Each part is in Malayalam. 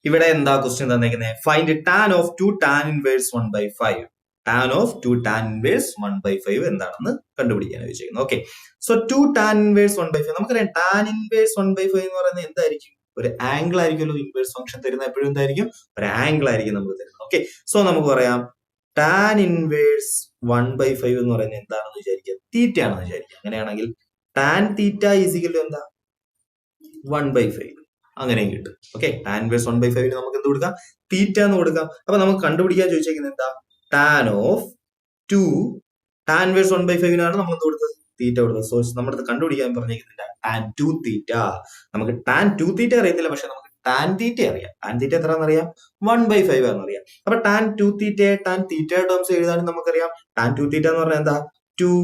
ഇവിടെ എന്താ ക്വസ്റ്റ്യൻ തന്നേക്കുന്നത്? Find tan of 2 tan inverse 1/5. Tan of 2 tan inverse 1/5 എന്താണെന്ന് കണ്ടുപിടിക്കാൻ ചോദിച്ചിരിക്കുന്നത്. ഓക്കെ, സോ 2 ടാൻ ഇൻവേഴ്സ് 1/5 നമുക്കറിയാം. ടാൻ ഇൻവേഴ്സ് 1/5 എന്ന് പറയുന്നത് എന്തായിരിക്കും? ഒരു ആംഗിൾ ആയിരിക്കുമല്ലോ. ഇൻവേഴ്സ് ഫംഗ്ഷൻ തരുന്ന എപ്പോഴും എന്തായിരിക്കും? ഒരു ആംഗിൾ ആയിരിക്കും നമുക്ക് തരുന്നത്. ഓക്കെ, സോ നമുക്ക് പറയാം ടാൻ ഇൻവേഴ്സ് 1/5 എന്ന് പറയുന്നത് എന്താണെന്ന് വിചാരിക്കുക, തീറ്റ ആണെന്ന് വിചാരിക്കുക. അങ്ങനെയാണെങ്കിൽ ടാൻ തീറ്റ ഈസിക്കൽ എന്താ? 1/5. അങ്ങനെയും കിട്ടും. ഓക്കെ, ടാൻ ഇൻവേഴ്സ് 1/5 നമുക്ക് എന്ത് കൊടുക്കാം? തീറ്റ എന്ന് കൊടുക്കാം. അപ്പൊ നമുക്ക് കണ്ടുപിടിക്കാൻ ചോദിച്ചേക്കുന്നത് എന്താ? ടാൻ ഓഫ് 2 ടാൻ ഇൻവേഴ്സ് 1/5 നമ്മൾ എന്ത് കൊടുത്തത്? തീറ്റ കൊടുത്തത്. സോ നമ്മുടെ അടുത്ത് കണ്ടുപിടിക്കാൻ പറഞ്ഞേക്കുന്നില്ല ടാൻ 2 തീറ്റ. നമുക്ക് ടാൻ 2 തീറ്റ അറിയത്തില്ല, പക്ഷെ നമുക്ക് ടാൻ തീറ്റ അറിയാം. ടാൻ തീറ്റ എത്രയാണെന്ന് അറിയാം? 1/5 ആണെന്നറിയാം. അപ്പൊ tan 2 theta tan theta terms എഴുതാനും നമുക്കറിയാം. ടാൻ 2 തീറ്റ എന്ന് പറഞ്ഞാൽ എന്താ? 2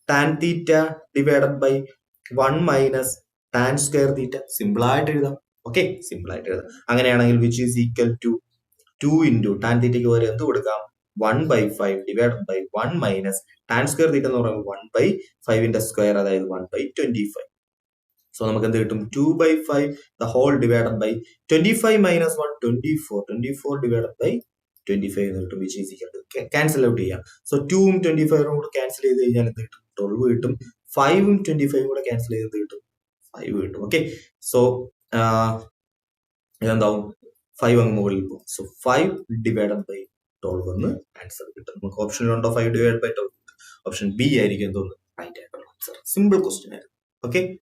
tan theta divided by 1 minus tan square theta. Simple ആയിട്ട് എഴുതാം. ഓക്കെ, സിമ്പിൾ ആയിട്ട് എഴുതാം. അങ്ങനെയാണെങ്കിൽ which is equal to 2 into tan തീറ്റയ്ക്ക് വരെ എന്ത് കൊടുക്കാം? 1/5 divided by 1 minus tan square theta എന്ന് പറയുമ്പോൾ 1/5 സ്ക്വയർ, അതായത് 1/25. സോ നമുക്ക് എന്ത് കിട്ടും? 2/5 the whole divided by 25 minus 1 24 divided by 25 എന്ന് കിട്ടും. Which is equal to cancel out ചെയ്യാം. സോ 2ഉം 25ഉം കൂടെ ക്യാൻസൽ ചെയ്ത് കഴിഞ്ഞാൽ എന്ത് കിട്ടും? 12 കിട്ടും. 5ഉം 25ഉം കൂടെ ക്യാൻസൽ ചെയ്ത് കിട്ടും? 5 കിട്ടും. Okay, so ഇതെന്താവും? 5 അങ്ങ് മുകളിൽ പോകും. സോ 5 ഡിവൈഡഡ് ബൈ 12 എന്ന് ആൻസർ കിട്ടും. നമുക്ക് ഓപ്ഷനിലുണ്ടോ 5 ഡിവൈഡ് ബൈ 12? ഓപ്ഷൻ ബി ആയിരിക്കും എന്തോന്ന് റൈറ്റ് ആയിട്ടുള്ള ആൻസർ. സിമ്പിൾ ക്വസ്റ്റ്യൻ ആയിരുന്നു. ഓക്കെ.